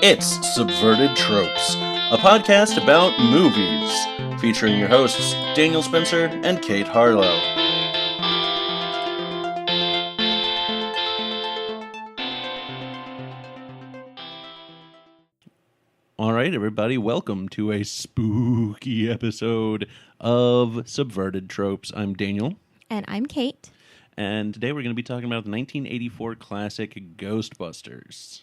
It's Subverted Tropes, a podcast about movies, featuring your hosts Daniel Spencer and Kate Harlow. All right, everybody, welcome to a spooky episode of Subverted Tropes. I'm Daniel. And I'm Kate. And today we're going to be talking about the 1984 classic Ghostbusters.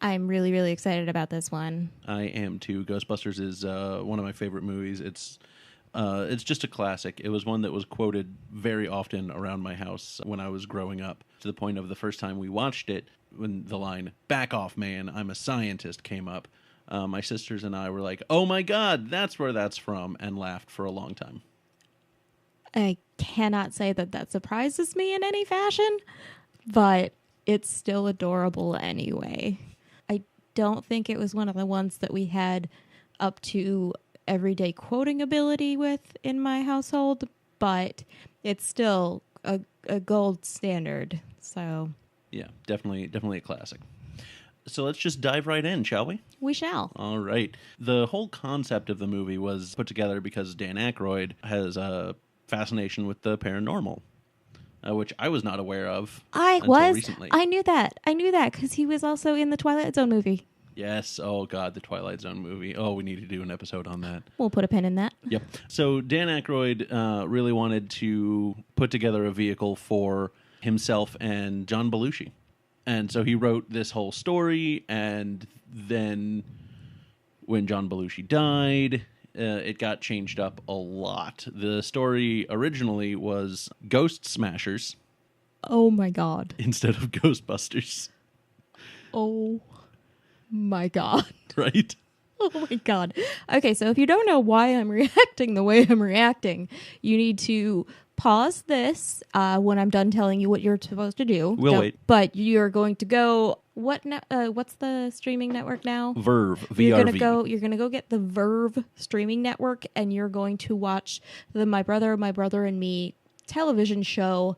I'm really, really excited about this one. I am too. Ghostbusters is one of my favorite movies. It's just a classic. It was one that was quoted very often around my house when I was growing up, to the point of the first time we watched it, when the line, "Back off, man, I'm a scientist," came up. My sisters and I were like, "Oh my God, that's where that's from," and laughed for a long time. I cannot say that surprises me in any fashion, but it's still adorable anyway. I don't think it was one of the ones that we had up to everyday quoting ability with in my household, but it's still a gold standard. So yeah, definitely a classic. So let's just dive right in, shall we? We shall. All right. The whole concept of the movie was put together because Dan Aykroyd has a fascination with the paranormal, which I was not aware of until recently. I knew that because he was also in the Twilight Zone movie. Yes. Oh, God, the Twilight Zone movie. Oh, we need to do an episode on that. We'll put a pin in that. Yep. So Dan Aykroyd really wanted to put together a vehicle for himself and John Belushi. And so he wrote this whole story, and then when John Belushi died, it got changed up a lot. The story originally was Ghost Smashers. Oh my God. Instead of Ghostbusters. Oh my God. Right? Oh my God. Okay, so if you don't know why I'm reacting the way I'm reacting, you need to pause this when I'm done telling you what you're supposed to do. We'll wait. But you're going to go... what's the streaming network now? Verve. VRV. You're gonna go get the Verve streaming network, and you're going to watch the My Brother and Me television show.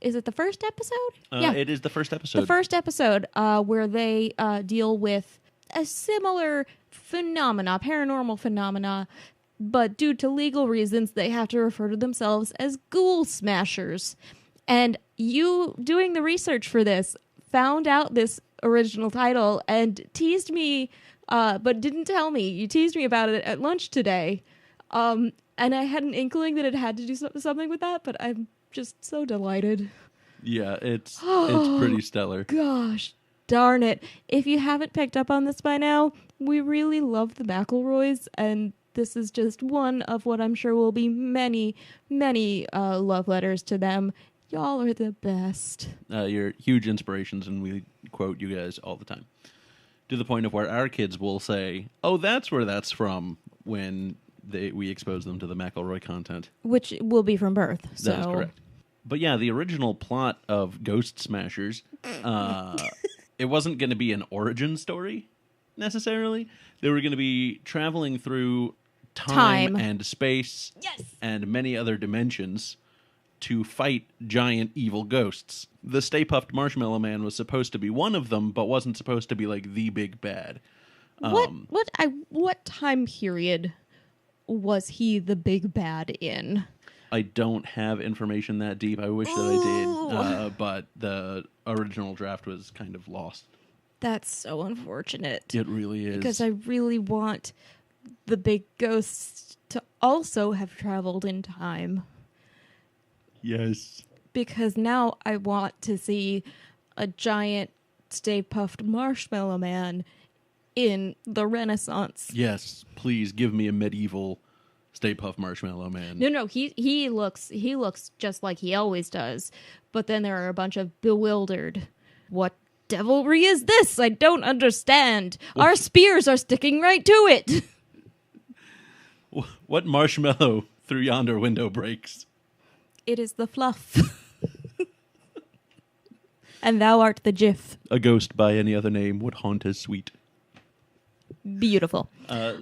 Is it the first episode? Yeah, it is the first episode. The first episode, where they deal with a similar paranormal phenomena, but due to legal reasons, they have to refer to themselves as Ghoul Smashers. And you, doing the research for this, found out this original title and teased me, but didn't tell me. You teased me about it at lunch today. And I had an inkling that it had to do something with that, but I'm just so delighted. Yeah, it's pretty stellar. Gosh darn it. If you haven't picked up on this by now, we really love the McElroys, and this is just one of what I'm sure will be many, many love letters to them. Y'all are the best. You're huge inspirations, and we quote you guys all the time. To the point of where our kids will say, "Oh, that's where that's from," when we expose them to the McElroy content. Which will be from birth. So. That is correct. But yeah, the original plot of Ghost Smashers, it wasn't going to be an origin story, necessarily. They were going to be traveling through time and space, yes, and many other dimensions to fight giant evil ghosts. The Stay Puft Marshmallow Man was supposed to be one of them, but wasn't supposed to be like the big bad. What time period was he the big bad in? I don't have information that deep. I wish that I did, but the original draft was kind of lost. That's so unfortunate. It really is. Because I really want the big ghosts to also have traveled in time. Yes. Because now I want to see a giant Stay Puft Marshmallow Man in the Renaissance. Yes, please give me a medieval Stay Puft Marshmallow Man. No, he looks just like he always does. But then there are a bunch of bewildered. What devilry is this? I don't understand. Our spears are sticking right to it. What marshmallow through yonder window breaks? It is the fluff. And thou art the GIF. A ghost by any other name would haunt as sweet. Beautiful.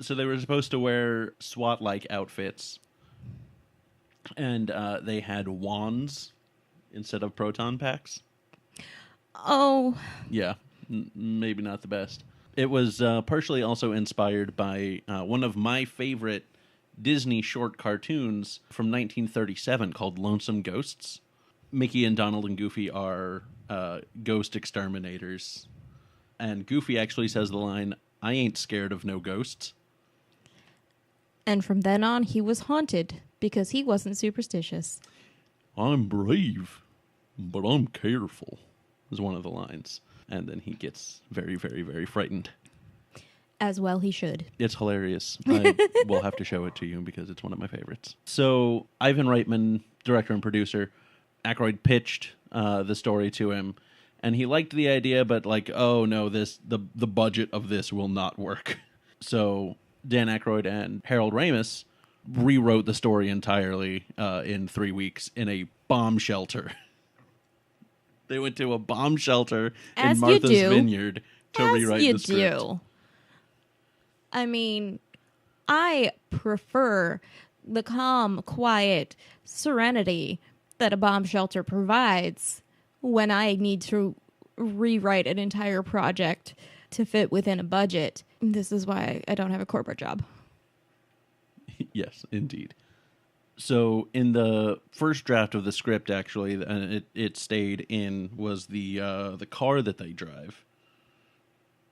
So they were supposed to wear SWAT-like outfits. And they had wands instead of proton packs. Oh. Yeah, maybe not the best. It was partially also inspired by one of my favorite Disney short cartoons from 1937 called Lonesome Ghosts. Mickey and Donald and Goofy are ghost exterminators. And Goofy actually says the line, "I ain't scared of no ghosts." And from then on, he was haunted because he wasn't superstitious. "I'm brave, but I'm careful," is one of the lines. And then he gets very, very, very frightened. As well he should. It's hilarious. I will have to show it to you because it's one of my favorites. So Ivan Reitman, director and producer, Aykroyd pitched the story to him, and he liked the idea, but like, oh no, the budget of this will not work. So Dan Aykroyd and Harold Ramis rewrote the story entirely in 3 weeks in a bomb shelter. They went to a bomb shelter in Martha's Vineyard to rewrite the script. I mean, I prefer the calm, quiet serenity that a bomb shelter provides when I need to rewrite an entire project to fit within a budget. This is why I don't have a corporate job. Yes, indeed. So in the first draft of the script, actually, it stayed in was the car that they drive,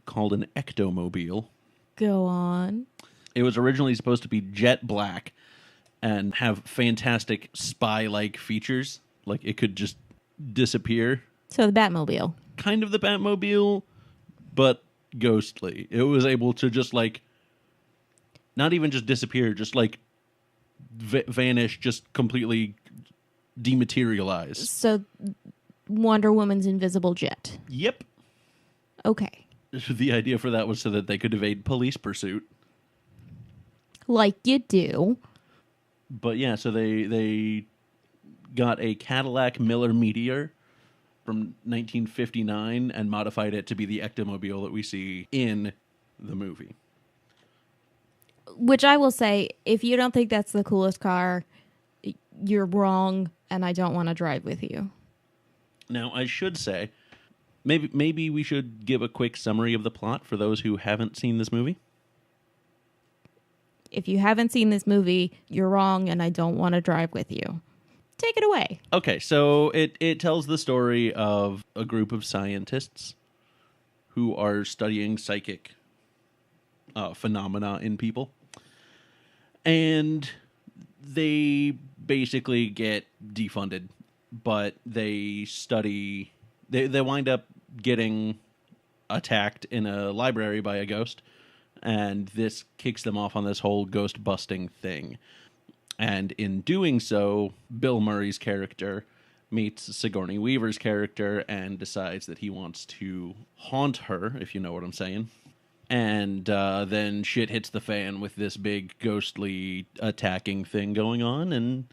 called an ectomobile. Go on. It was originally supposed to be jet black and have fantastic spy-like features. Like it could just disappear. So the Batmobile. Kind of the Batmobile, but ghostly. It was able to just like, not even just disappear, just like vanish, just completely dematerialize. So Wonder Woman's invisible jet. Yep. Okay. The idea for that was so that they could evade police pursuit. Like you do. But yeah, so they got a Cadillac Miller Meteor from 1959 and modified it to be the ectomobile that we see in the movie. Which I will say, if you don't think that's the coolest car, you're wrong, and I don't want to drive with you. Now, I should say, maybe we should give a quick summary of the plot for those who haven't seen this movie. If you haven't seen this movie, you're wrong, and I don't want to drive with you. Take it away. Okay, so it tells the story of a group of scientists who are studying psychic phenomena in people. And they basically get defunded, but they wind up getting attacked in a library by a ghost, and this kicks them off on this whole ghost busting thing. And in doing so, Bill Murray's character meets Sigourney Weaver's character and decides that he wants to haunt her, if you know what I'm saying. And then shit hits the fan with this big ghostly attacking thing going on, and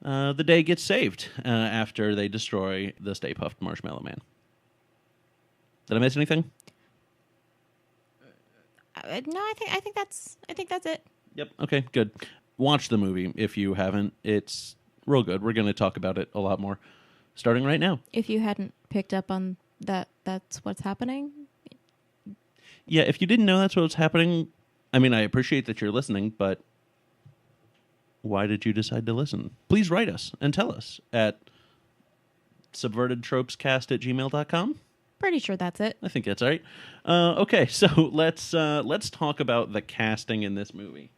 the day gets saved after they destroy the Stay Puft Marshmallow Man. Did I miss anything? No, I think that's it. Yep. Okay, good. Watch the movie if you haven't. It's real good. We're going to talk about it a lot more starting right now. If you hadn't picked up on that's what's happening. Yeah, if you didn't know that's what's happening, I mean, I appreciate that you're listening, but why did you decide to listen? Please write us and tell us at subvertedtropescast@gmail.com. Pretty sure that's it. I think that's right. Okay, so let's talk about the casting in this movie,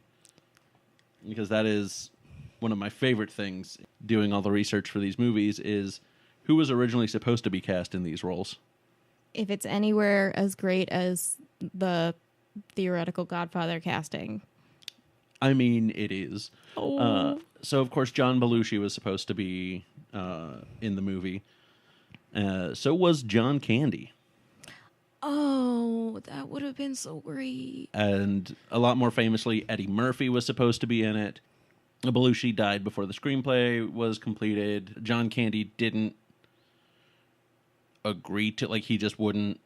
because that is one of my favorite things doing all the research for these movies is who was originally supposed to be cast in these roles. If it's anywhere as great as the theoretical Godfather casting. I mean, it is. Oh. So, of course, John Belushi was supposed to be in the movie. So was John Candy. Oh, that would have been so great. And a lot more famously, Eddie Murphy was supposed to be in it. Belushi died before the screenplay was completed. John Candy didn't agree to, like, he just wouldn't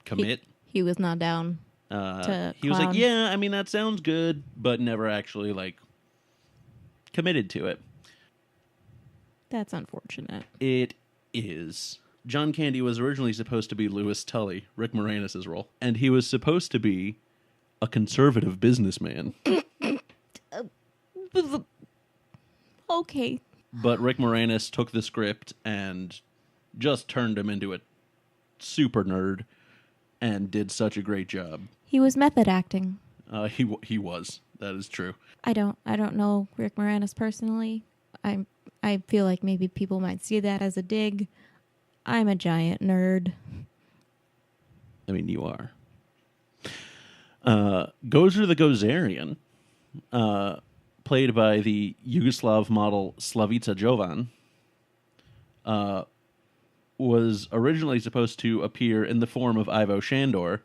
commit. He was not down. He was like, yeah, I mean, that sounds good, but never actually, like, committed to it. That's unfortunate. It is. John Candy was originally supposed to be Louis Tully, Rick Moranis' role, and he was supposed to be a conservative businessman. Okay. But Rick Moranis took the script and just turned him into a super nerd and did such a great job. He was method acting. He was. That is true. I don't know Rick Moranis personally. I feel like maybe people might see that as a dig. I'm a giant nerd. I mean, you are. Gozer the Gozerian, played by the Yugoslav model Slavica Jovan, was originally supposed to appear in the form of Ivo Shandor,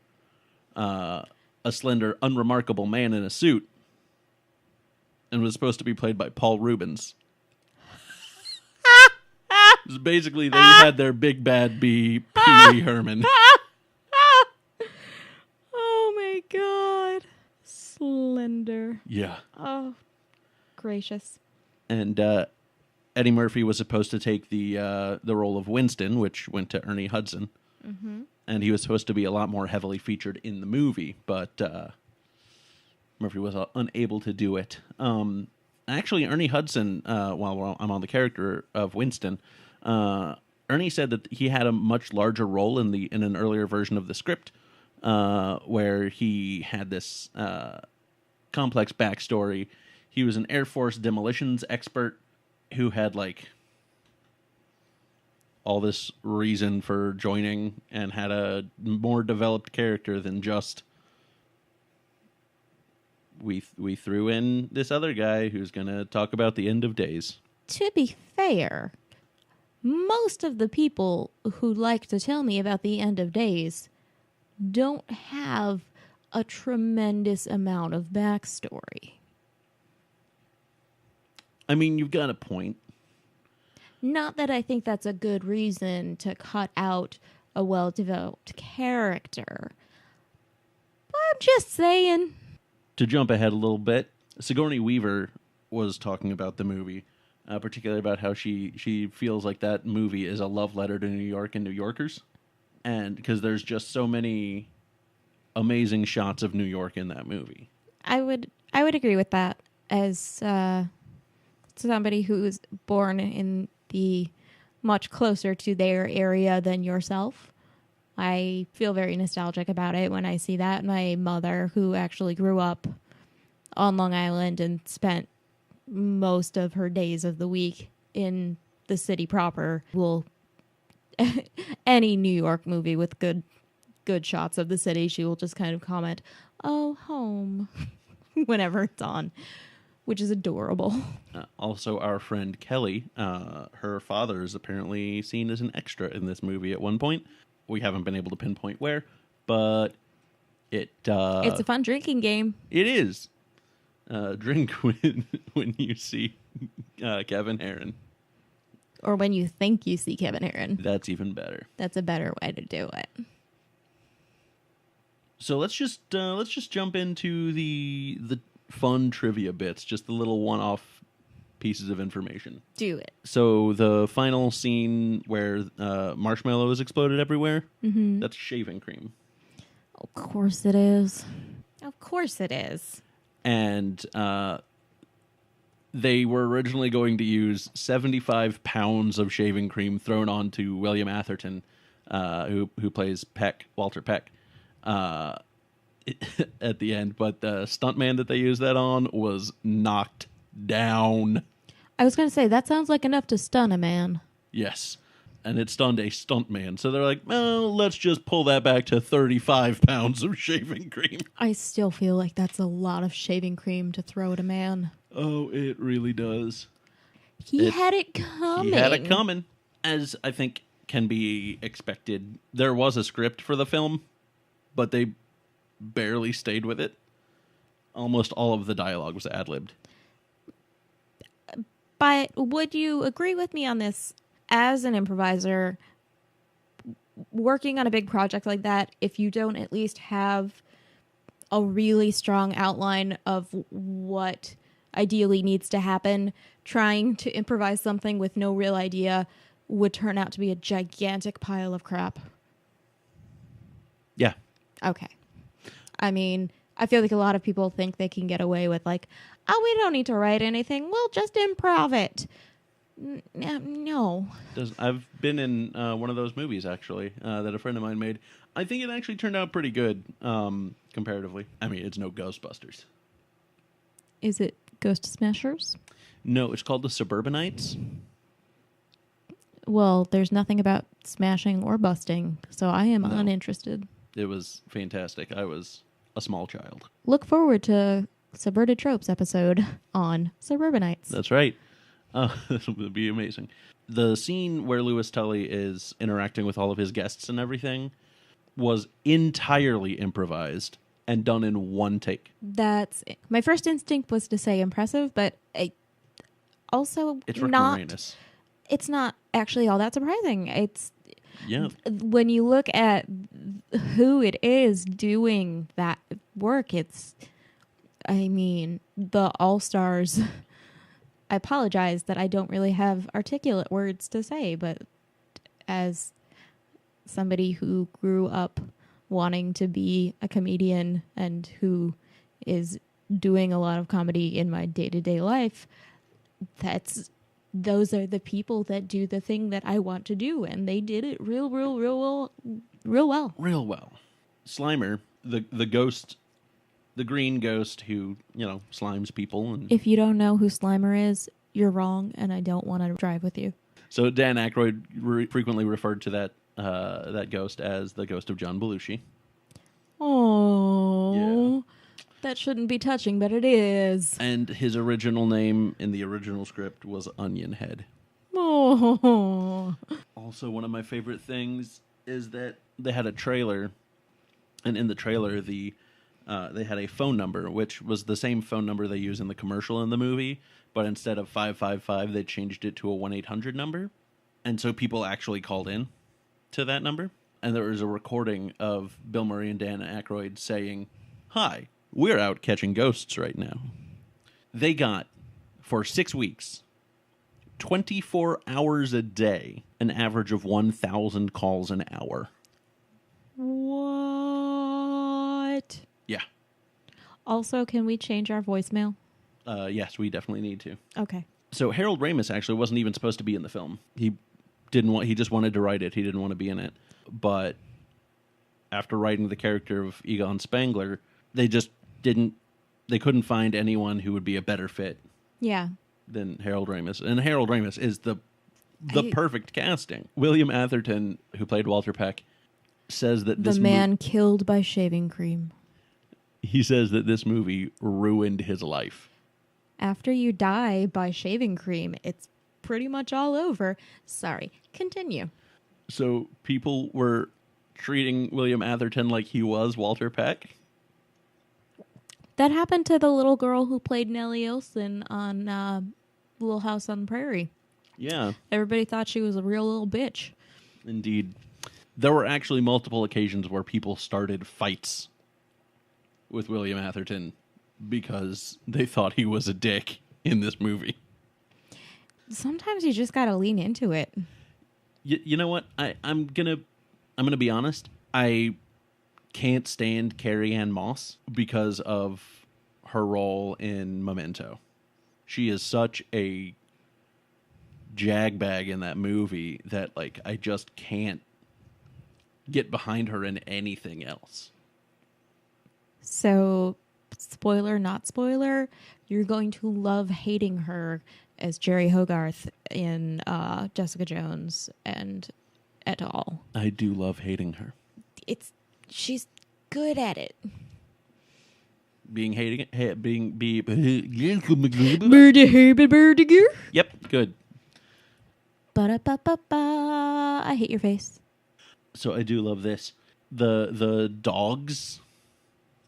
a slender, unremarkable man in a suit, and was supposed to be played by Paul Rubens. Basically, they had their big bad be Pee Wee Herman. Oh my god. Slender. Yeah. Oh, gracious. And Eddie Murphy was supposed to take the role of Winston, which went to Ernie Hudson. Mm-hmm. And he was supposed to be a lot more heavily featured in the movie, but Murphy was unable to do it. Actually, Ernie Hudson, while I'm on the character of Winston, Ernie said that he had a much larger role in an earlier version of the script, where he had this complex backstory. He was an Air Force demolitions expert who had all this reason for joining and had a more developed character than just we threw in this other guy who's going to talk about the end of days. To be fair, most of the people who like to tell me about the end of days don't have a tremendous amount of backstory. I mean, you've got a point. Not that I think that's a good reason to cut out a well-developed character. But I'm just saying. To jump ahead a little bit, Sigourney Weaver was talking about the movie, particularly about how she feels like that movie is a love letter to New York and New Yorkers. And because there's just so many amazing shots of New York in that movie. I would agree with that as somebody who was born in the much closer to their area than yourself. I feel very nostalgic about it when I see that. My mother, who actually grew up on Long Island and spent most of her days of the week in the city proper, will any New York movie with good shots of the city, she will just kind of comment, "Oh, home," whenever it's on, which is adorable. Also, our friend Kelly, her father is apparently seen as an extra in this movie at one point. We haven't been able to pinpoint where, but it's a fun drinking game. It is. Drink when you see Kevin Herron. Or when you think you see Kevin Herron. That's even better. That's a better way to do it. So let's just jump into the fun trivia bits, just the little one-off pieces of information. Do it. So the final scene where marshmallow is exploded everywhere, that's shaving cream. Of course it is. Of course it is. And they were originally going to use 75 pounds of shaving cream thrown onto William Atherton, who plays Walter Peck, at the end. But the stuntman that they used that on was knocked down. I was going to say, that sounds like enough to stun a man. Yes. And it stunned a stuntman. So they're like, well, let's just pull that back to 35 pounds of shaving cream. I still feel like that's a lot of shaving cream to throw at a man. Oh, it really does. He had it coming. He had it coming. As I think can be expected, there was a script for the film, but they barely stayed with it. Almost all of the dialogue was ad-libbed. But would you agree with me on this? As an improviser, working on a big project like that, if you don't at least have a really strong outline of what ideally needs to happen, trying to improvise something with no real idea would turn out to be a gigantic pile of crap. Yeah. Okay. I mean, I feel like a lot of people think they can get away with like, oh, we don't need to write anything. We'll just improv it. No. I've been in one of those movies, actually, that a friend of mine made. I think it actually turned out pretty good, comparatively. I mean, it's no Ghostbusters. Is it Ghost Smashers? No, it's called The Suburbanites. Well, there's nothing about smashing or busting, so I am uninterested. It was fantastic. I was a small child. Look forward to Subverted Tropes episode on Suburbanites. That's right. This would be amazing. The scene where Louis Tully is interacting with all of his guests and everything was entirely improvised and done in one take. That's my first instinct was to say impressive, but also It's Rick not. Moranis. It's not actually all that surprising. It's when you look at who it is doing that work. I mean, the all-stars. I apologize that I don't really have articulate words to say, but as somebody who grew up wanting to be a comedian and who is doing a lot of comedy in my day-to-day life, those are the people that do the thing that I want to do, and they did it real well. Real well. Slimer, the ghost, the green ghost who, slimes people. And if you don't know who Slimer is, you're wrong, and I don't want to drive with you. So Dan Aykroyd frequently referred to that ghost as the ghost of John Belushi. Oh, yeah. That shouldn't be touching, but it is. And his original name in the original script was Onion Head. Oh. Also, one of my favorite things is that they had a trailer, and in the trailer, they had a phone number, which was the same phone number they use in the commercial in the movie, but instead of 555, they changed it to a 1-800 number. And so people actually called in to that number. And there was a recording of Bill Murray and Dan Aykroyd saying, "Hi, we're out catching ghosts right now." They got, for 6 weeks, 24 hours a day, an average of 1,000 calls an hour. What? Yeah. Also, can we change our voicemail? Yes, we definitely need to. Okay. So Harold Ramis actually wasn't even supposed to be in the film. He just wanted to write it. He didn't want to be in it. But after writing the character of Egon Spangler, they couldn't find anyone who would be a better fit. Yeah. Than Harold Ramis. And Harold Ramis is the perfect casting. William Atherton, who played Walter Peck, says that the man killed by shaving cream. He says that this movie ruined his life. After you die by shaving cream, it's pretty much all over. Sorry, continue. So people were treating William Atherton like he was Walter Peck? That happened to the little girl who played Nellie Olson on Little House on the Prairie. Yeah. Everybody thought she was a real little bitch. Indeed. There were actually multiple occasions where people started fights with William Atherton because they thought he was a dick in this movie. Sometimes you just gotta lean into it. You know what? I'm gonna be honest. I can't stand Carrie Ann Moss because of her role in Memento. She is such a jagbag in that movie that I just can't get behind her in anything else. So, spoiler, not spoiler, you're going to love hating her as Jerry Hogarth in Jessica Jones and et al. I do love hating her. She's good at it. Yep, good. Ba-da-ba-ba-ba. I hate your face. So I do love this. The dogs,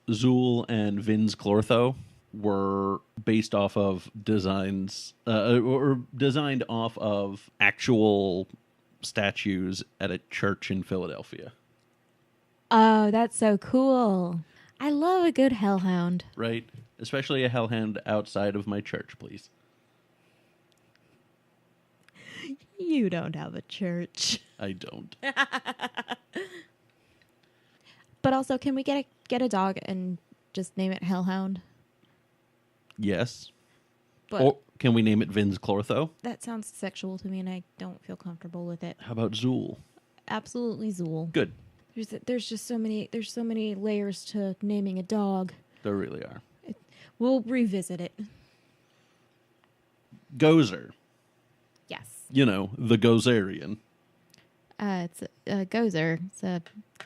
Zool and Vince Clortho, were based off of designs, or designed off of actual statues at a church in Philadelphia. Oh, that's so cool. I love a good hellhound. Right? Especially a hellhound outside of my church, please. You don't have a church. I don't. But also, can we get a dog and just name it Hellhound? Yes. But Or can we name it Vince Clortho? that sounds sexual to me, and I don't feel comfortable with it. How about Zool? Absolutely, Zool. Good. There's just so many layers to naming a dog. There really are. We'll revisit it. Gozer. Yes. You know, the Gozerian. It's a Gozer. It's a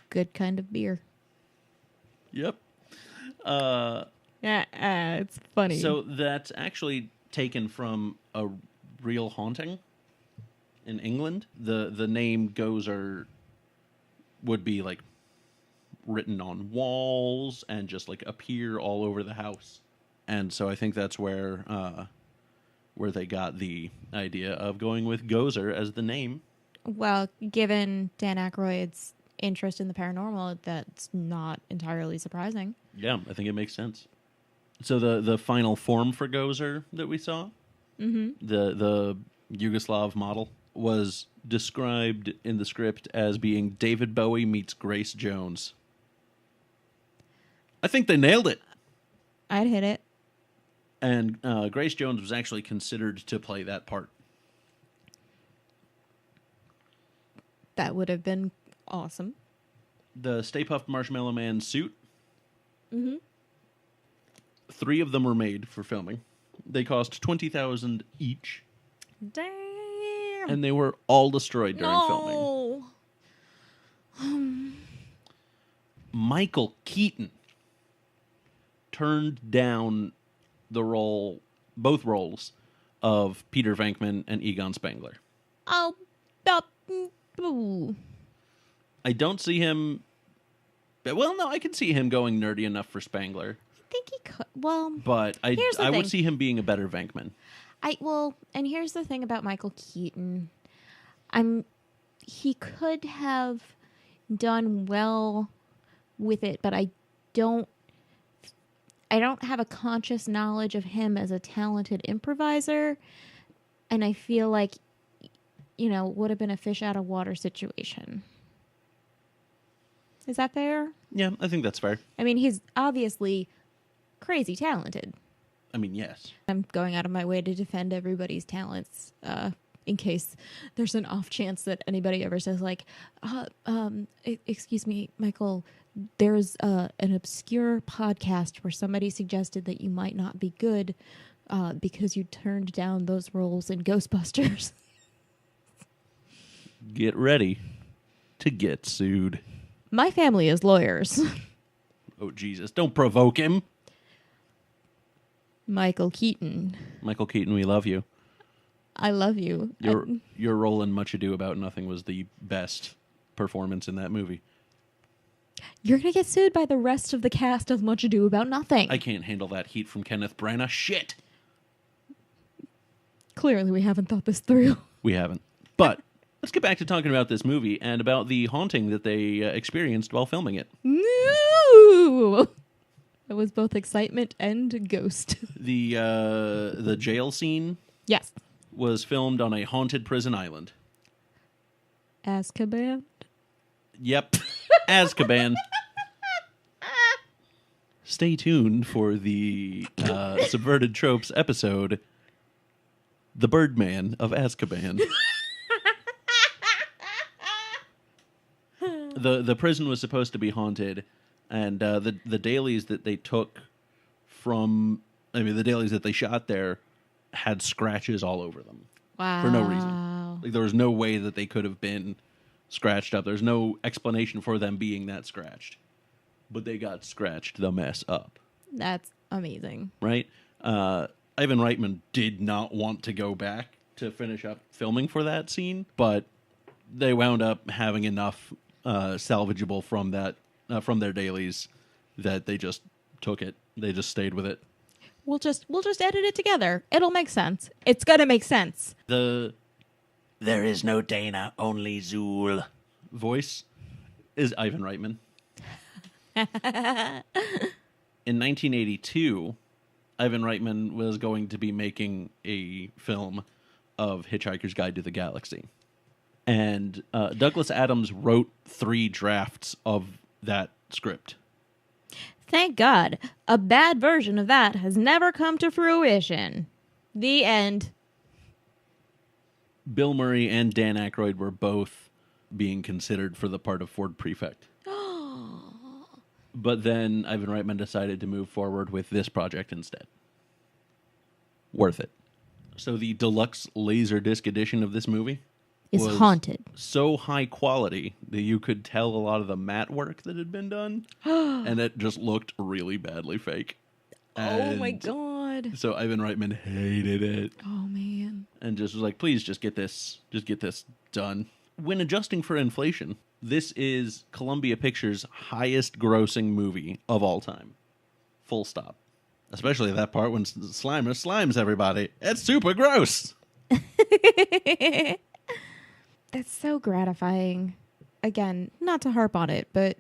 good kind of beer. Yep. It's funny. So that's actually taken from a real haunting in England. The name Gozer would be like written on walls and just like appear all over the house. And so I think that's where they got the idea of going with Gozer as the name. Well, given Dan Aykroyd's interest in the paranormal, that's not entirely surprising. Yeah, I think it makes sense. So the final form for Gozer that we saw, the Yugoslav model, was described in the script as being David Bowie meets Grace Jones. I think they nailed it. I'd hit it. And Grace Jones was actually considered to play that part. That would have been awesome. The Stay Puft Marshmallow Man suit, 3 of them were made for filming. They cost $20,000 each. Damn. And they were all destroyed during filming. Michael Keaton turned down both roles of Peter Venkman and Egon Spengler. I don't see him. Well, no, I can see him going nerdy enough for Spengler. I think he could. Well, But I thing. would see him being a better Venkman. And here's the thing about Michael Keaton. He could have done well with it, but I don't have a conscious knowledge of him as a talented improviser, and I feel like, would have been a fish out of water situation. Is that fair? Yeah, I think that's fair. I mean, he's obviously crazy talented. I mean, yes. I'm going out of my way to defend everybody's talents, in case there's an off chance that anybody ever says, like, excuse me, Michael, there's an obscure podcast where somebody suggested that you might not be good because you turned down those roles in Ghostbusters. Get ready to get sued. My family is lawyers. Oh, Jesus. Don't provoke him. Michael Keaton. Michael Keaton, we love you. I love you. Your role in Much Ado About Nothing was the best performance in that movie. You're going to get sued by the rest of the cast of Much Ado About Nothing. I can't handle that heat from Kenneth Branagh. Shit. Clearly, we haven't thought this through. We haven't. But let's get back to talking about this movie and about the haunting that they experienced while filming it. No! It was both excitement and ghost. The jail scene, Yes. was filmed on a haunted prison island. Azkaban. Yep. Azkaban. Stay tuned for the Subverted Tropes episode, The Birdman of Azkaban. The prison was supposed to be haunted, and the dailies that they took the dailies that they shot there had scratches all over them. Wow. For no reason. Like, there was no way that they could have been scratched up. There's no explanation for them being that scratched. But they got scratched the mess up. That's amazing. Right? Ivan Reitman did not want to go back to finish up filming for that scene, but they wound up having enough salvageable from their dailies that they just took it. They just stayed with it. We'll just edit it together. It'll make sense. It's gonna make sense. The "There is no Dana, only Zool" voice is Ivan Reitman. In 1982, Ivan Reitman was going to be making a film of Hitchhiker's Guide to the Galaxy. And Douglas Adams wrote 3 drafts of that script. Thank God. A bad version of that has never come to fruition. The end. Bill Murray and Dan Aykroyd were both being considered for the part of Ford Prefect. But then Ivan Reitman decided to move forward with this project instead. Worth it. So the deluxe Laserdisc edition of this movie Is was haunted. so high quality that you could tell a lot of the matte work that had been done, and it just looked really badly fake. Oh my And God. So Ivan Reitman hated it Oh man. and just was like, please just get this done. When adjusting for inflation, this is Columbia Pictures' highest grossing movie of all time. Full stop. Especially that part when Slimer slimes everybody. It's super gross. That's so gratifying. Again, not to harp on it, but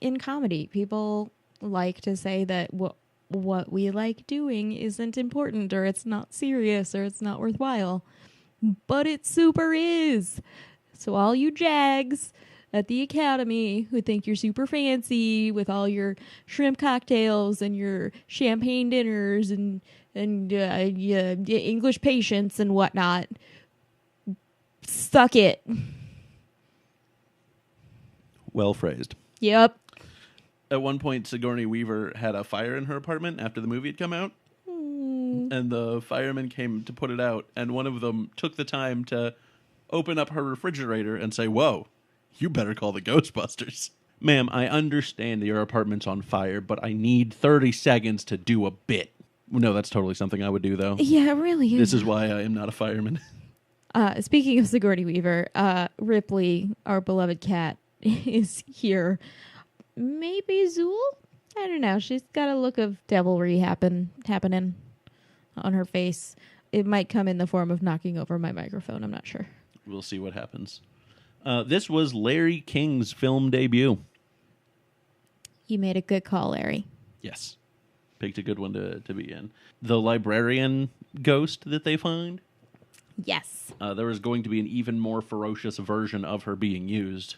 in comedy, people like to say that what we like doing isn't important, or it's not serious, or it's not worthwhile. But it super is. So all you jags at the Academy who think you're super fancy with all your shrimp cocktails and your champagne dinners and English patience and whatnot, suck it. Well phrased. Yep. At one point, Sigourney Weaver had a fire in her apartment after the movie had come out. And the firemen came to put it out, and one of them took the time to open up her refrigerator and say, "Whoa, you better call the Ghostbusters." Ma'am, I understand that your apartment's on fire, but I need 30 seconds to do a bit. No, that's totally something I would do, though. Yeah, it really is. This is why I am not a fireman. Speaking of Sigourney Weaver, Ripley, our beloved cat, is here. Maybe Zool? I don't know. She's got a look of devilry happening on her face. It might come in the form of knocking over my microphone. I'm not sure. We'll see what happens. This was Larry King's film debut. You made a good call, Larry. Yes. Picked a good one to be in. The librarian ghost that they find. Yes. There was going to be an even more ferocious version of her being used,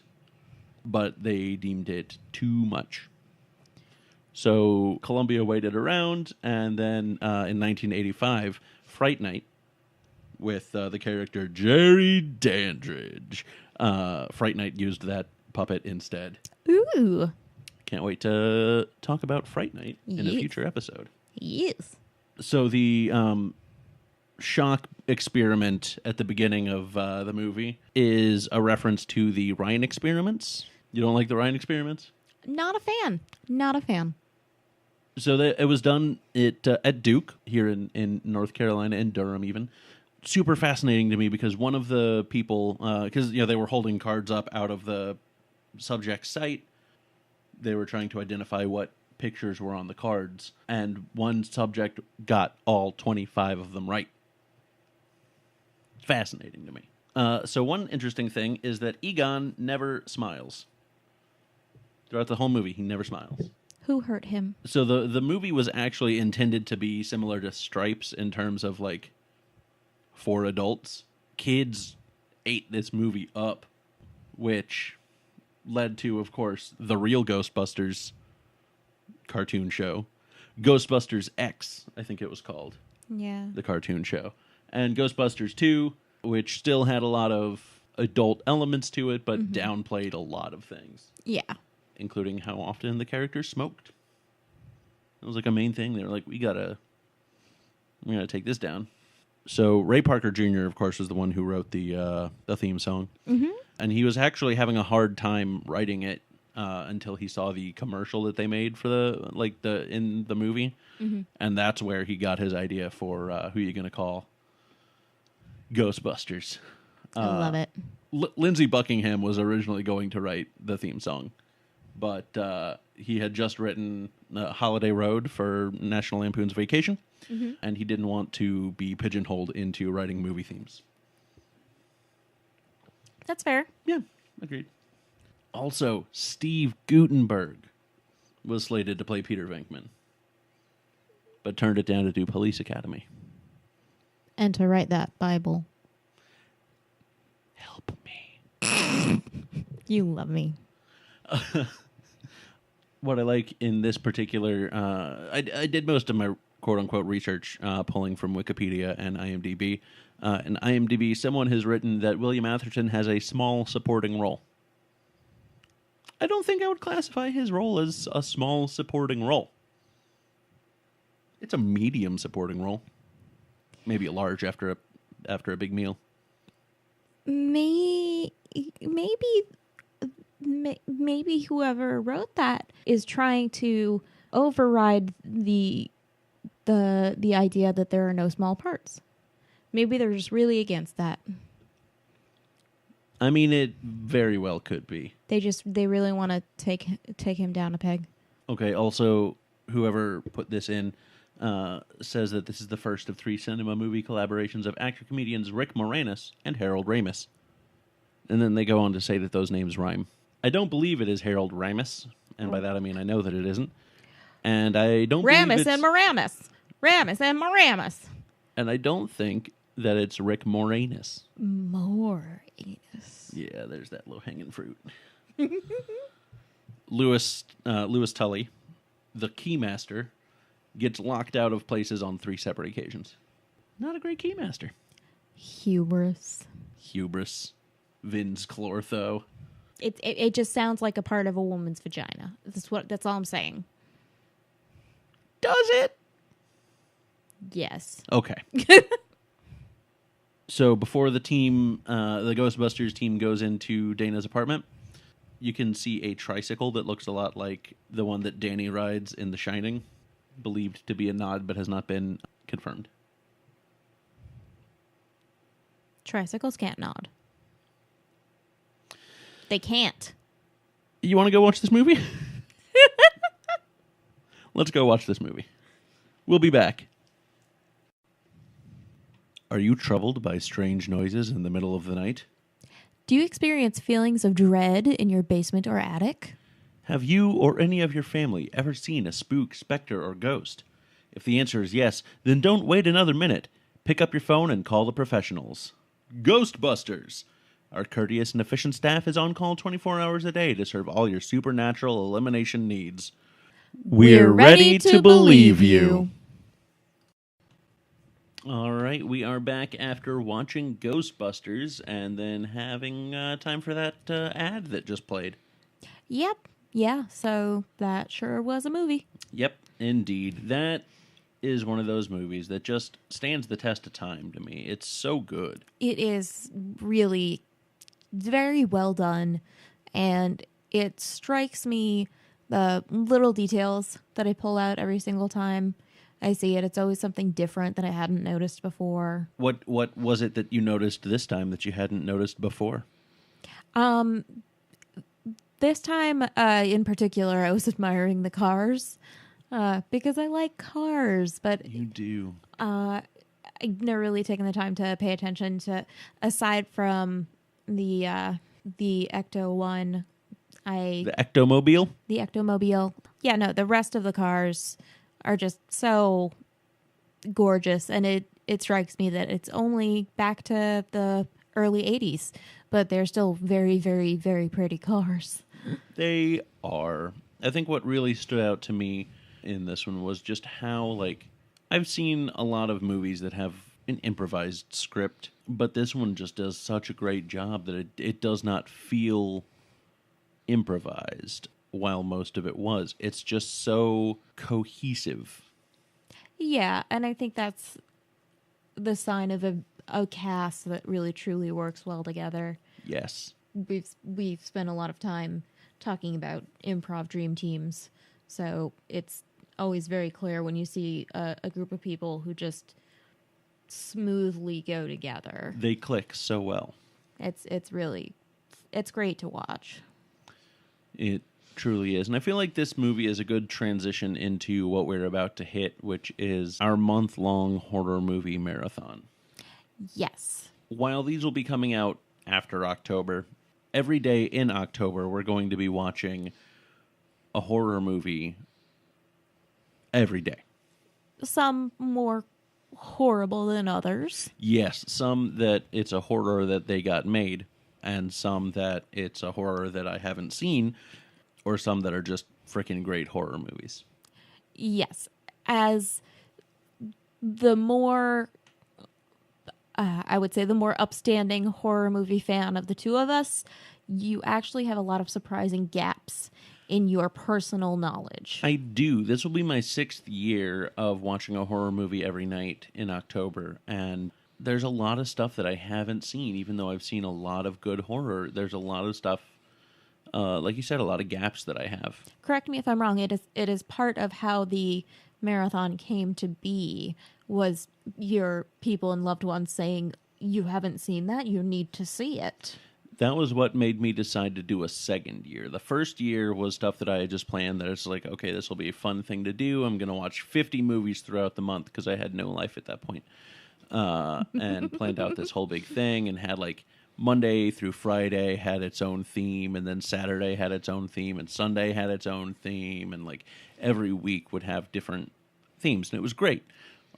but they deemed it too much. So Columbia waited around, and then in 1985, Fright Night, with the character Jerry Dandridge, Fright Night used that puppet instead. Ooh. Can't wait to talk about Fright Night in a Yes. future episode. Yes. So the shock experiment at the beginning of the movie is a reference to the Ryan experiments. You don't like the Ryan experiments? Not a fan. Not a fan. So it was done at Duke here in North Carolina, in Durham even. Super fascinating to me because one of the people, because they were holding cards up out of the subject's sight. They were trying to identify what pictures were on the cards, and one subject got all 25 of them right. Fascinating to me. So one interesting thing is that Egon never smiles. Throughout the whole movie, he never smiles. Who hurt him? So the movie was actually intended to be similar to Stripes in terms of, like, for adults. Kids ate this movie up, which led to, of course, the real Ghostbusters cartoon show. Ghostbusters X, I think it was called. Yeah. The cartoon show. And Ghostbusters 2, which still had a lot of adult elements to it, but downplayed a lot of things. Yeah. Including how often the characters smoked. It was like a main thing. They were like, we gotta take this down. So Ray Parker Jr., of course, was the one who wrote the theme song. Mm-hmm. And he was actually having a hard time writing it until he saw the commercial that they made for in the movie. Mm-hmm. And that's where he got his idea for who you gonna call Ghostbusters. I love it. Lindsey Buckingham was originally going to write the theme song, but he had just written Holiday Road for National Lampoon's Vacation, and he didn't want to be pigeonholed into writing movie themes. That's fair. Yeah, agreed. Also, Steve Guttenberg was slated to play Peter Venkman, but turned it down to do Police Academy. And to write that Bible. Help me. You love me. What I like in this particular, I did most of my quote-unquote research pulling from Wikipedia and IMDb. In IMDb, someone has written that William Atherton has a small supporting role. I don't think I would classify his role as a small supporting role. It's a medium supporting role. Maybe a large after a big meal. Maybe whoever wrote that is trying to override the idea that there are no small parts. Maybe they're just really against that. I mean, it very well could be. They really want to take him down a peg. Okay, also, whoever put this in says that this is the first of 3 cinema movie collaborations of actor-comedians Rick Moranis and Harold Ramis. And then they go on to say that those names rhyme. I don't believe it is Harold Ramis, and by that I mean I know that it isn't. And I don't believe it's... Ramis and Moramis. And I don't think that it's Rick Moranis. Moranis. Yeah, there's that low-hanging fruit. Lewis Tully, the keymaster, gets locked out of places on 3 separate occasions. Not a great keymaster. Hubris. Vin's chlortho. It just sounds like a part of a woman's vagina. That's all I'm saying. Does it? Yes. Okay. So before the team, the Ghostbusters team goes into Dana's apartment, you can see a tricycle that looks a lot like the one that Danny rides in The Shining, believed to be a nod but has not been confirmed. Tricycles can't nod. They can't. You want to go watch this movie? Let's go watch this movie. We'll be back. Are you troubled by strange noises in the middle of the night? Do you experience feelings of dread in your basement or attic? Have you or any of your family ever seen a spook, specter, or ghost? If the answer is yes, then don't wait another minute. Pick up your phone and call the professionals. Ghostbusters! Our courteous and efficient staff is on call 24 hours a day to serve all your supernatural elimination needs. We're ready to believe you. All right, we are back after watching Ghostbusters and then having time for that ad that just played. Yep. Yeah, so that sure was a movie. Yep, indeed. That is one of those movies that just stands the test of time to me. It's so good. It is really very well done, and it strikes me the little details that I pull out every single time I see it. It's always something different that I hadn't noticed before. What was it that you noticed this time that you hadn't noticed before? This time, in particular, I was admiring the cars because I like cars, but You do. I've never really taken the time to pay attention to, aside from the Ecto one. The Ectomobile? The Ectomobile. Yeah, no, the rest of the cars are just so gorgeous, and it strikes me that it's only back to the early 80s, but they're still very, very, very pretty cars. They are. I think what really stood out to me in this one was just how, like, I've seen a lot of movies that have an improvised script, but this one just does such a great job that it does not feel improvised, while most of it was. It's just so cohesive. Yeah, and I think that's the sign of a cast that really truly works well together. Yes. We've spent a lot of time talking about improv dream teams, so it's always very clear when you see a group of people who just smoothly go together. They click so well. It's great to watch. It truly is. And I feel like this movie is a good transition into what we're about to hit, which is our month-long horror movie marathon. Yes. While these will be coming out after October, every day in October we're going to be watching a horror movie every day. Some more horrible than others. Yes, some that it's a horror that they got made, and some that it's a horror that I haven't seen, or some that are just freaking great horror movies. Yes, as the more, I would say, the more upstanding horror movie fan of the two of us, you actually have a lot of surprising gaps in your personal knowledge. I do. This will be my 6th year of watching a horror movie every night in October, and there's a lot of stuff that I haven't seen, even though I've seen a lot of good horror. There's a lot of stuff, like you said, a lot of gaps that I have. Correct me if I'm wrong. It is part of how the marathon came to be, was your people and loved ones saying, you haven't seen that, you need to see it. That was what made me decide to do a second year. The first year was stuff that I had just planned, that it's like, okay, this will be a fun thing to do. I'm going to watch 50 movies throughout the month, because I had no life at that point. And planned out this whole big thing, and had like Monday through Friday had its own theme, and then Saturday had its own theme, and Sunday had its own theme, and like every week would have different themes, and it was great.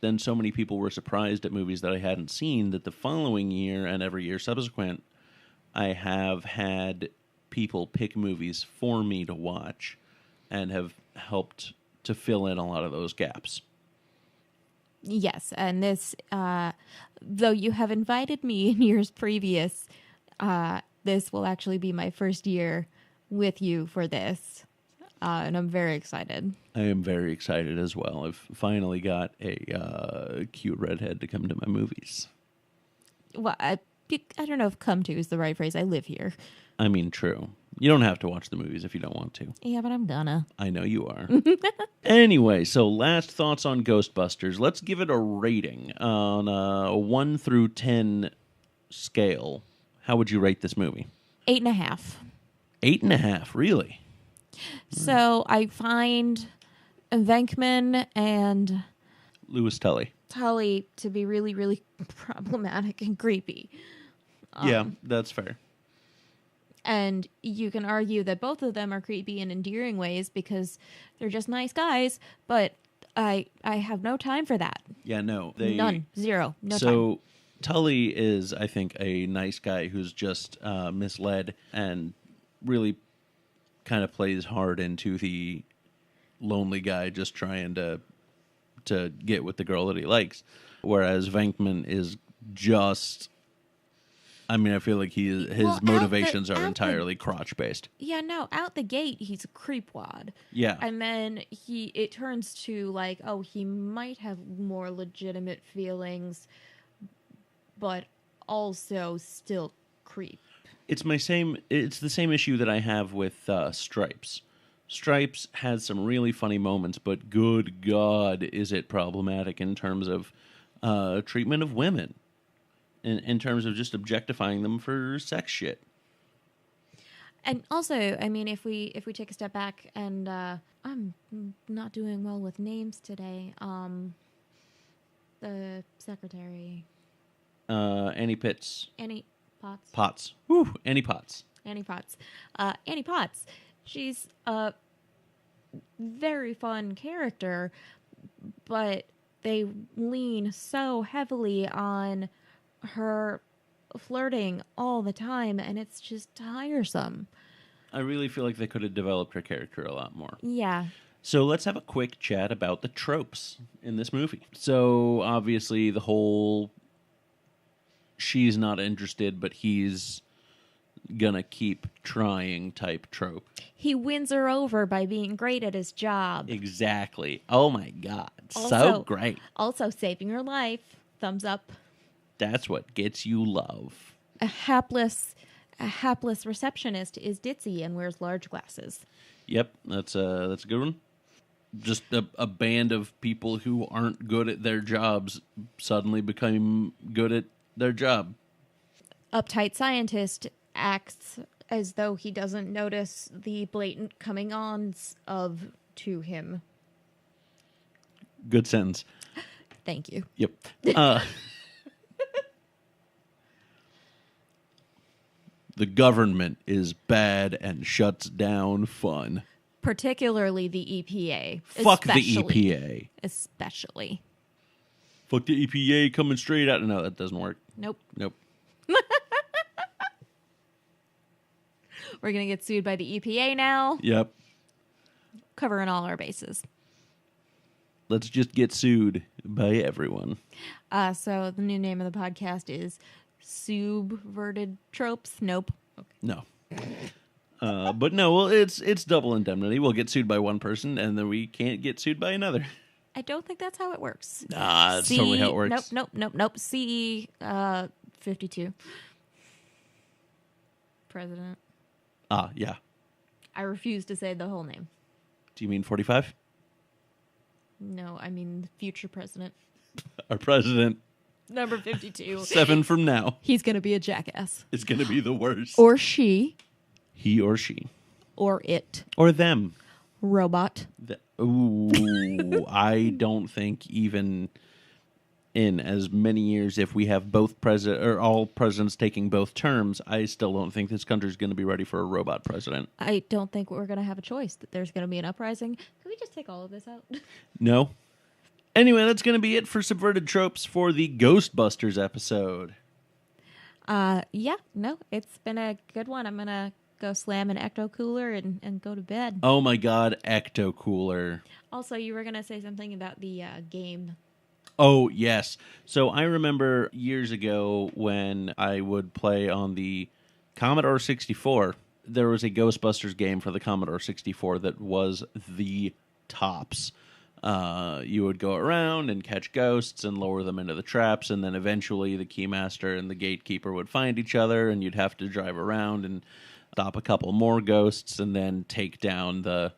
Then so many people were surprised at movies that I hadn't seen that the following year and every year subsequent, I have had people pick movies for me to watch and have helped to fill in a lot of those gaps. Yes, and this, though you have invited me in years previous, this will actually be my first year with you for this, and I'm very excited. I am very excited as well. I've finally got a cute redhead to come to my movies. Well, I don't know if "come to" is the right phrase. I live here. I mean, true. You don't have to watch the movies if you don't want to. Yeah, but I'm gonna. I know you are. Anyway, so last thoughts on Ghostbusters. Let's give it a rating on a 1 through 10 scale. How would you rate this movie? 8.5. 8.5, really? So I find Venkman and Louis Tully. Tully to be really, really problematic and creepy. Yeah, that's fair. And you can argue that both of them are creepy in endearing ways because they're just nice guys, but I have no time for that. Yeah, no. None. Zero. No time. So Tully is, I think, a nice guy who's just misled and really kind of plays hard into the lonely guy just trying to get with the girl that he likes. Whereas Venkman is just... I mean, I feel like his motivations are entirely crotch-based. Yeah, no, out the gate, he's a creepwad. Yeah. And then it turns to like, oh, he might have more legitimate feelings, but also still creep. It's the same issue that I have with Stripes. Stripes has some really funny moments, but good God, is it problematic in terms of treatment of women. In terms of just objectifying them for sex shit. And also, I mean, if we take a step back, and I'm not doing well with names today. The secretary, Annie Pitts. Annie Potts. Potts. Woo, Annie Potts. Annie Potts. Annie Potts. She's a very fun character, but they lean so heavily on her flirting all the time, and it's just tiresome. I really feel like they could have developed her character a lot more. Yeah. So let's have a quick chat about the tropes in this movie. So obviously the whole she's not interested, but he's gonna keep trying type trope. He wins her over by being great at his job. Exactly. Oh my God. So Also, great. Also saving her life. Thumbs up. That's what gets you love. A hapless receptionist is ditzy and wears large glasses. Yep, that's a good one. Just a band of people who aren't good at their jobs suddenly become good at their job. Uptight scientist acts as though he doesn't notice the blatant coming-ons to him. Good sentence. Thank you. Yep. The government is bad and shuts down fun. Particularly the EPA. Fuck the EPA. Especially. Fuck the EPA coming straight out. No, that doesn't work. Nope. Nope. We're going to get sued by the EPA now. Yep. Covering all our bases. Let's just get sued by everyone. So the new name of the podcast is Subverted Tropes. Nope. Okay. No. But no, well, it's double indemnity. We'll get sued by one person, and then we can't get sued by another. I don't think that's how it works. Nah, that's totally how it works. Nope. CE 52. President. Ah, yeah. I refuse to say the whole name. Do you mean 45? No, I mean future president. Our president. Number 52. 7 from now. He's going to be a jackass. It's going to be the worst. Or she. He or she. Or it. Or them. Robot. Ooh, I don't think even in as many years, if we have both president or all presidents taking both terms, I still don't think this country's going to be ready for a robot president. I don't think we're going to have a choice. That there's going to be an uprising. Can we just take all of this out? No. Anyway, that's going to be it for Subverted Tropes for the Ghostbusters episode. Yeah, no, it's been a good one. I'm going to go slam an ecto cooler and go to bed. Oh my God, ecto cooler. Also, you were going to say something about the game. Oh, yes. So I remember years ago when I would play on the Commodore 64, there was a Ghostbusters game for the Commodore 64 that was the tops. You would go around and catch ghosts and lower them into the traps, and then eventually the Keymaster and the Gatekeeper would find each other, and you'd have to drive around and stop a couple more ghosts and then take down the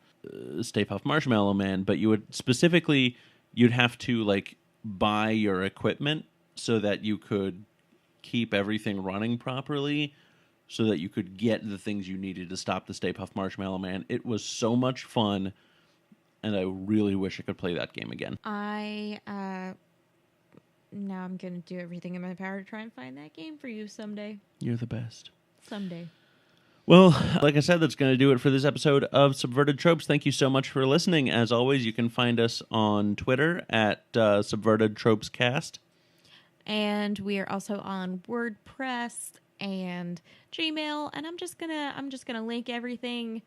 Stay Puft Marshmallow Man. But you would specifically, you'd have to, like, buy your equipment so that you could keep everything running properly, so that you could get the things you needed to stop the Stay Puft Marshmallow Man. It was so much fun, and I really wish I could play that game again. Now I'm going to do everything in my power to try and find that game for you someday. You're the best. Someday. Well, like I said, that's going to do it for this episode of Subverted Tropes. Thank you so much for listening. As always, you can find us on Twitter at Subverted Tropes Cast. And we are also on WordPress and Gmail. And I'm just gonna link everything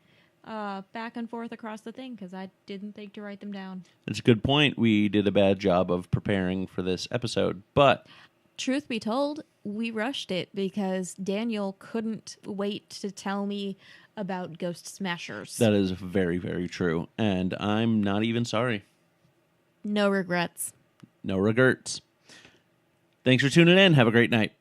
back and forth across the thing because I didn't think to write them down. That's a good point. We did a bad job of preparing for this episode, but truth be told, we rushed it because Daniel couldn't wait to tell me about Ghost Smashers. That is very, very true. And I'm not even sorry. No regrets. No regrets. Thanks for tuning in. Have a great night.